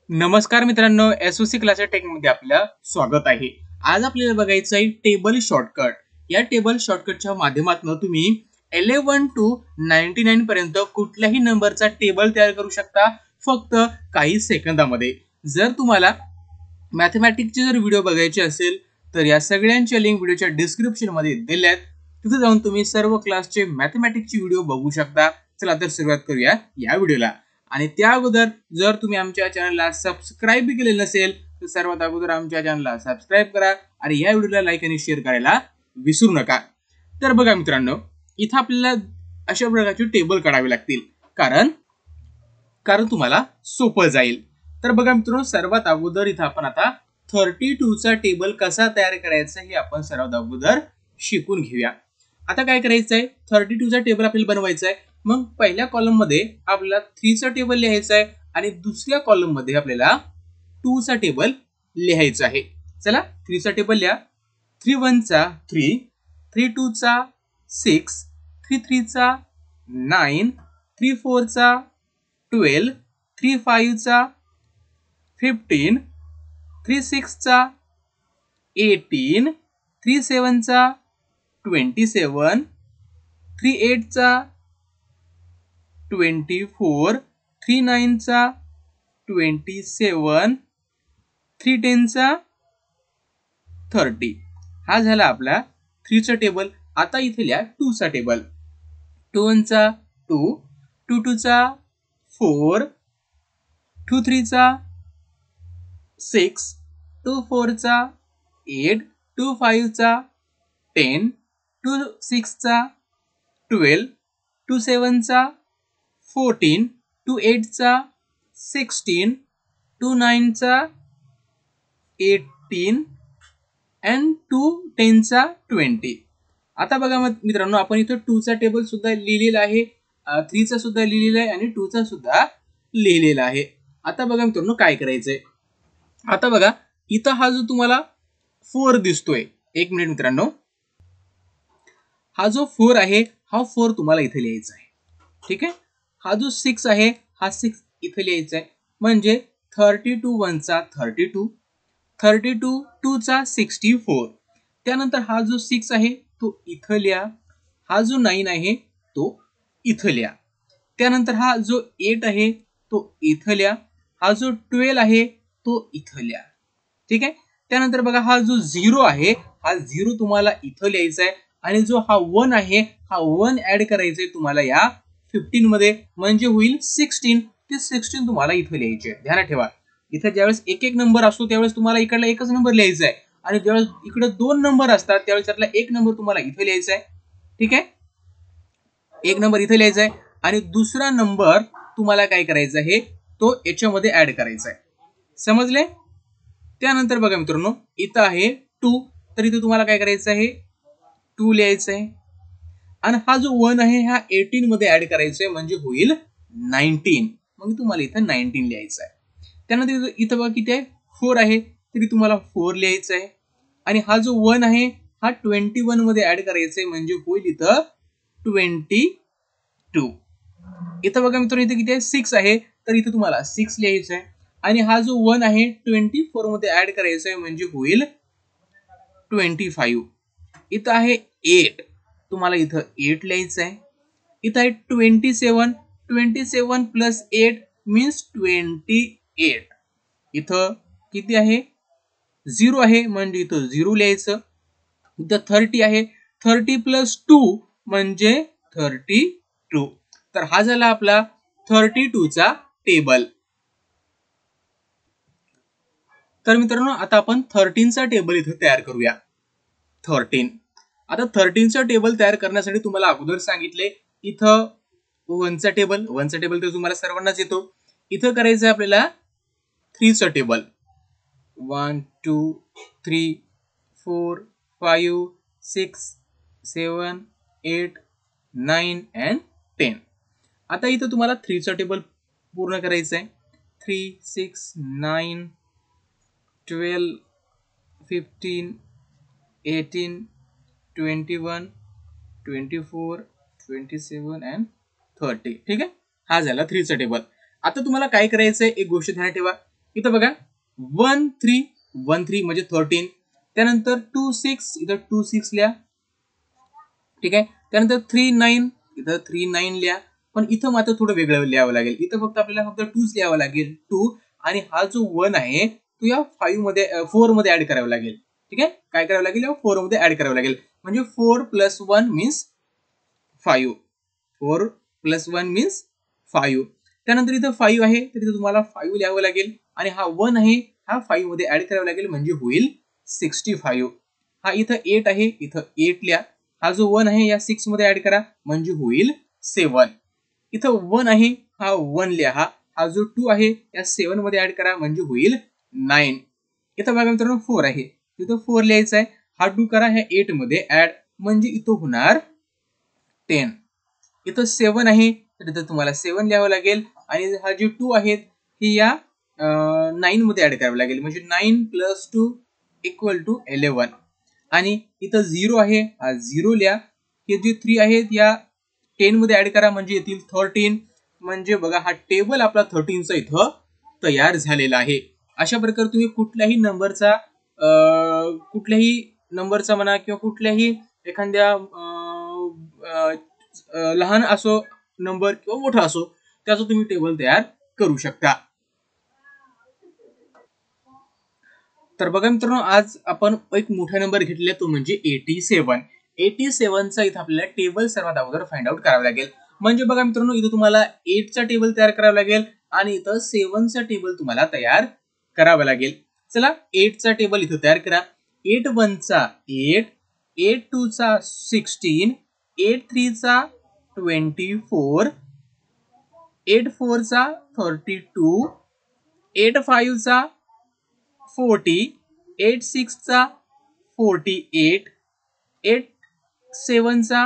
नमस्कार मित्रांनो, SOC classes take मध्ये आपलं स्वागत आहे. आज आपल्याला बघायचं आहे टेबल शॉर्टकट. या टेबल शॉर्टकटच्या माध्यमातून तुम्ही 11 टू 99 पर्यंत कुठल्याही नंबरचा टेबल तयार करू शकता फक्त काही सेकंदामध्ये. जर तुम्हाला मॅथमॅटिक्सचे जर व्हिडिओ बघायचे असेल तर या सगळ्यांच्या लिंक व्हिडिओच्या डिस्क्रिप्शन मध्ये दिल्यात. तिथे जाऊन तुम्ही सर्व क्लासचे मॅथमॅटिक्सचे व्हिडिओ बघू शकता. चला तर सुरुवात करूया या व्हिडिओला. आणि त्या अगोदर जर तुम्ही आमच्या चॅनलला सबस्क्राईब केलेलं नसेल तर सर्वात अगोदर आमच्या चॅनलला सबस्क्राईब करा आणि या व्हिडिओला लाईक आणि शेअर करायला विसरू नका. तर बघा मित्रांनो, इथं आपल्याला अशा प्रकारचे टेबल काढावे लागतील कारण तुम्हाला सोपं जाईल. तर बघा मित्रांनो, सर्वात अगोदर इथं आपण आता 32 चा टेबल कसा तयार करायचा हे आपण सर्वात अगोदर शिकून घेऊया. आता काय करायचं आहे, 32 चा टेबल आपल्याला बनवायचा आहे. मग पहिल्या कॉलम मध्ये आपल्याला 3 चा टेबल लिहायचा आहे आणि दुसऱ्या कॉलम मध्ये आपल्याला 2 चा टेबल लिहायचा आहे. चला 3 चा टेबल लिहा. 3 1 चा 3, 3 2 चा 6, 3 3 चा 9, 3 4 चा 12, 3 5 चा 15, 3 6 चा 18, 3 7 चा 27, 3 8 चा 24, 3 9 चा 27, 3 10 चा 30. हा झाला आपला 3 चा टेबल. आता इथे लिहा 2 चा टेबल. 2 1 चा 2, 2 2 चा 4, 2 3 चा 6, 2 4 चा 8, 2 5 चा 10, 2 6 चा 12, 2 7 चा 14, 2 8 चा 16, 2 9 चा 18 and 2 10 चा 20. आता बघा मित्रांनो, आपण इथं 2 चा टेबल सुद्धा लिहिलेला आहे, 3 चा सुद्धा लिहिलेला आहे आणि 2 चा सुद्धा लिहिलेला आहे. आता बघा मित्रांनो काय करायचंय. आता बघा इथं हा जो तुम्हाला 4 दिसतोय, एक मिनिट मित्रांनो, हा जो 4 आहे हा 4 तुम्हाला इथे लिहायचा आहे. ठीक आहे. हा जो 6 आहे हा 6 इथे लिहायचा आहे. म्हणजे 32 1 चा 32, 32 2 चा 64. त्यानंतर हा जो 6 आहे तो इथं लिहा. हा जो 9 आहे तो इथं लिहा. त्यानंतर हा जो 8 आहे तो इथं लिहा. हा जो 12 आहे तो इथं लिहा. ठीक आहे. त्यानंतर बघा हा जो 0 आहे हा 0 तुम्हाला इथं लिहायचा आहे आणि जो हा 1 आहे हा 1 ऍड करायचा आहे तुम्हाला या 15 मध्ये, म्हणजे होईल 16. ते 16 तुम्हाला इथं लिहायचे. ध्यानात ठेवा, इथं ज्यावेळेस एक एक नंबर असतो त्यावेळेस तुम्हाला इकडला एकच नंबर लिहायचा आहे आणि ज्यावेळेस इकडे 2 नंबर असतात त्यावेळेस त्यातला एक नंबर तुम्हाला इथे लिहायचा आहे. ठीक आहे. एक नंबर इथे लिहायचा आहे आणि दुसरा नंबर तुम्हाला काय करायचा आहे तो याच्यामध्ये ऍड करायचा आहे. समजले. त्यानंतर बघा मित्रांनो, इथं आहे 2, तर इथे तुम्हाला काय करायचं आहे 2 लिहायचं आहे आणि हा जो 1 आहे हा 18 मध्ये ऍड करायचा आहे म्हणजे होईल 19. मग तुम्हाला इथं 19 लिहायचं आहे. त्यानंतर इथं बघा किती आहे 4 आहे, तरी तुम्हाला 4 लिहायचं आहे आणि हा जो 1 आहे हा 21 मध्ये ऍड करायचा आहे म्हणजे होईल इथं 22. इथं बघा मित्रांनो इथे किती आहे 6 आहे, तर इथं तुम्हाला 6 लिहायचं आहे आणि हा जो 1 आहे 24 मध्ये ऍड करायचा आहे म्हणजे होईल 25. इथं आहे 8, तुम्हाला इथं 8 लिहायचं आहे. इथं आहे 27, 27 प्लस 8 मीन्स 28. इथं किती आहे 0 आहे म्हणजे इथं 0 लिहायचं. इथं 30 आहे, 30 प्लस 2 म्हणजे 32. तर हा झाला आपला 32 चा टेबल. तर मित्रांनो आता आपण 13 चा टेबल इथं तयार करूया. 13. आता 13 चा टेबल तयार करण्यासाठी तुम्हाला अगोदर सांगितले इथं 1 चा टेबल तर तुम्हाला सर्वांनाच येतो. इथं करायचं आहे आपल्याला 3 चा टेबल. 1 2 3 4 5 6 7 8 9 and 10. आता इथं तुम्हाला 3 चा टेबल पूर्ण करायचं आहे. 3 6 9 12 15 18 21 24 27 and 30. ठीक आहे. हा झाला 3 चा टेबल. आता तुम्हाला काय करायचंय एक गोष्ट ध्यानात ठेवा. इथं बघा 1313 म्हणजे 13. त्यानंतर 26 इथं 26 लिहा. ठीक आहे. त्यानंतर 39 इथं 39 लिहा. पण इथं मात्र थोडं वेगळं लिहावं लागेल. इथं फक्त आपल्याला फक्त 2 लिहावं लागेल 2 आणि हा जो 1 आहे तो या 5 मध्ये 4 मध्ये ऍड करावा लागेल. ठीक आहे. काय करावं लागेल? या 4 मध्ये ऍड करावं लागेल. म्हणजे 4 + 1 मीन्स 5. 4 + 1 मीन्स 5. त्यानंतर इथं 5 आहे तर इथं तुम्हाला 5 लिहावं लागेल आणि हा 1 आहे हा 5 मध्ये ऍड करावा लागेल म्हणजे होईल 65. हा इथं 8 आहे इथं 8 लिहा. हा जो 1 आहे या 6 मध्ये ऍड करा म्हणजे होईल 7. इथं 1 आहे हा 1 लिहा. हा जो 2 आहे या 7 मध्ये ऍड करा म्हणजे होईल 9. इथं बघा मित्रांनो 4 आहे. इथं 4 लिहायचा आहे. हा 2 करा ह्या 8 मध्ये ऍड म्हणजे इथं होणार 10. इथं 7 आहे तर इथं तुम्हाला 7 लिहावं लागेल आणि हा जे 2 आहेत हे या 9 मध्ये ऍड करावं लागेल म्हणजे 9 + 2 = 11. आणि इथं 0 आहे हा 0 लिहा. हे जे 3 आहेत या 10 मध्ये ऍड करा म्हणजे येतील 13. म्हणजे बघा हा टेबल आपला 13 चा इथं तयार झालेला आहे. अशा प्रकारे तुम्ही कुठल्याही नंबरचा म्हणा किंवा कुठल्याही एखाद्या लहान असो नंबर किंवा मोठा असो त्याचं तुम्ही टेबल तयार करू शकता. तर बघा मित्रांनो आज आपण एक मोठा नंबर घेतलेला तो म्हणजे 87. 87 चा इथं आपल्याला टेबल सर्वात अगोदर फाइंड आउट करावं लागेल. म्हणजे बघा मित्रांनो इथं तुम्हाला 8 चा टेबल तयार करावा लागेल आणि इथं 7 चा टेबल तुम्हाला तयार करावा लागेल. चला 8 चा टेबल इथं तयार करा. 8 1 चा 8, 8 2 चा 16, 8 3 चा 24, 8 4 चा 32, 8 5 चा 40, 8 6 चा 48, 8 7 चा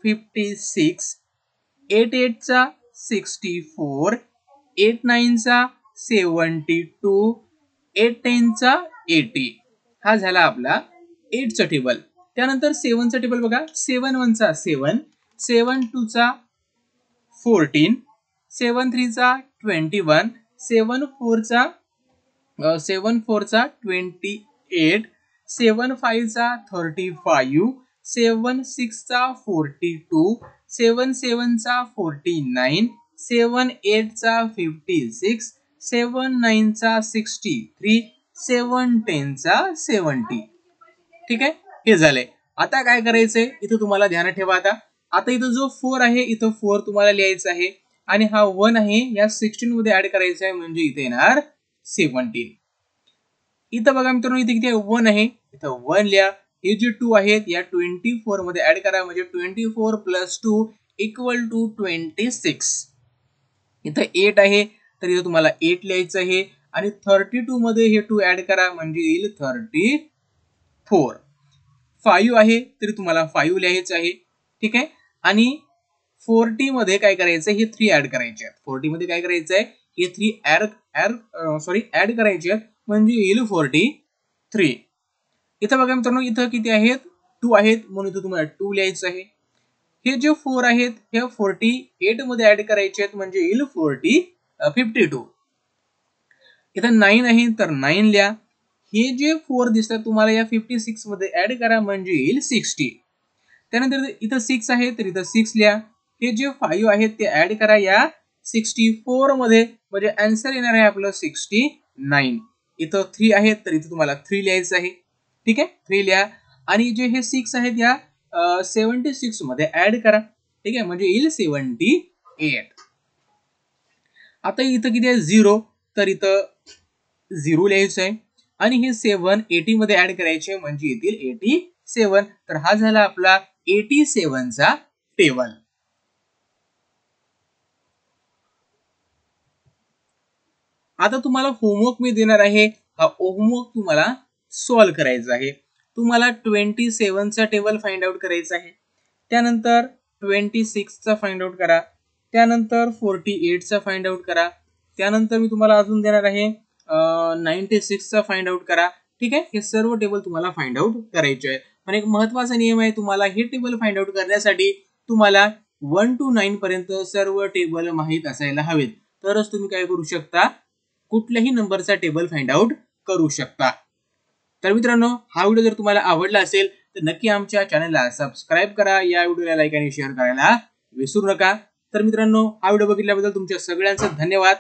56, 8 8 चा 64, 8 9 चा 72, 8 10 चा 80. हा झाला आपला 8 चा टेबल. त्यानंतर 7 चा टेबल बघा. 7 1 चा 7, 7 2 चा 14, 7 3 चा 21, 7 4 चा 7 4 चा 28, 7 5 चा 35, 7 6 चा 42, 7 7 चा 49, 7 8 चा 56, 7 9 चा 63, 7 10 चा 70. ठीक आहे. हे झालंय. आता काय करायचंय इथं तुम्हाला ध्यानात ठेवा. आता इथं जो 4 आहे इथं 4 तुम्हाला लिहायचा आहे आणि हा 1 आहे या 16 मध्ये ऍड करायचा आहे म्हणजे इथे येणार 17. इथं बघा मित्रांनो इथे किती 1 आहे इथं 1 लिहा. हे जे 2 आहेत या 24 मध्ये ऍड करा म्हणजे 24 + 2 = 26. इथं 8 आहे तर इथं तुम्हाला 8 लिहायचं आहे आणि 32 मध्ये हे 2 ऍड करा म्हणजे येईल 34. 5 आहे तरी तुम्हाला 5 लिहायचं आहे. ठीक आहे. आणि 40 मध्ये काय करायचं हे 3 ऍड करायचे आहेत. 40 मध्ये काय करायचं आहे हे 3 ऍड करायचे आहेत म्हणजे येईल 43. इथं बघा मित्रांनो इथं किती आहेत 2 आहेत म्हणून इथं तुम्हाला 2 लिहायचं आहे. हे जे 4 आहेत हे 48 मध्ये ऍड करायचे आहेत म्हणजे येईल 52. इथं 9 आहे तर 9 लिहा. हे जे 4 दिसतात तुम्हाला या 56 मध्ये ऍड करा म्हणजे येईल 60. त्यानंतर इथं 6 आहे तर इथं 6 लिहा. हे जे 5 आहेत ते ऍड करा या 64 मध्ये म्हणजे आन्सर येणार आहे आपलं 69. इथं 3 आहेत तर इथं तुम्हाला 3 लिहायचं आहे. ठीक आहे. 3 लिहा आणि जे हे 6 आहेत या 76 मध्ये ऍड करा. ठीक आहे म्हणजे येईल 78. आता इथं किती आहे 0 तर इथं 0 लिहायचं आहे आणि हे 7 80 मध्ये ऍड करायचे म्हणजे येतील 87. तर हा झाला आपला 87 चा टेबल. आता तुम्हाला होमवर्क मी देणार आहे. हा होमवर्क तुम्हाला सॉल्व्ह करायचा आहे. तुम्हाला 27 चा टेबल फाइंड आउट करायचा आहे. त्यानंतर 26 चा फाइंड आउट करा. त्यानंतर 48 चा फाइंड आउट करा. त्यानंतर मी तुम्हाला अजून देणार आहे 96 चा फाइंड आउट करा. ठीक आहे. हे सर्व टेबल तुम्हाला फाइंड आउट करायचे आहे. पण एक महत्वाचा नियम आहे तुम्हाला हे टेबल फाइंड आउट करण्यासाठी तुम्हाला 1 to 9 पर्यंत सर्व टेबल माहित असायला हवेत तरच तुम्ही काय करू शकता कुठल्याही नंबरचा टेबल फाइंड आउट करू शकता. तर मित्रांनो, हा व्हिडिओ जर तुम्हाला आवडला असेल तर नक्की आमच्या चॅनलला सबस्क्राईब करा, या व्हिडिओला लाईक आणि शेअर करायला विसरू नका. तर मित्रांनो, हा व्हिडिओ बघितल्याबद्दल तुमच्या सगळ्यांचं धन्यवाद.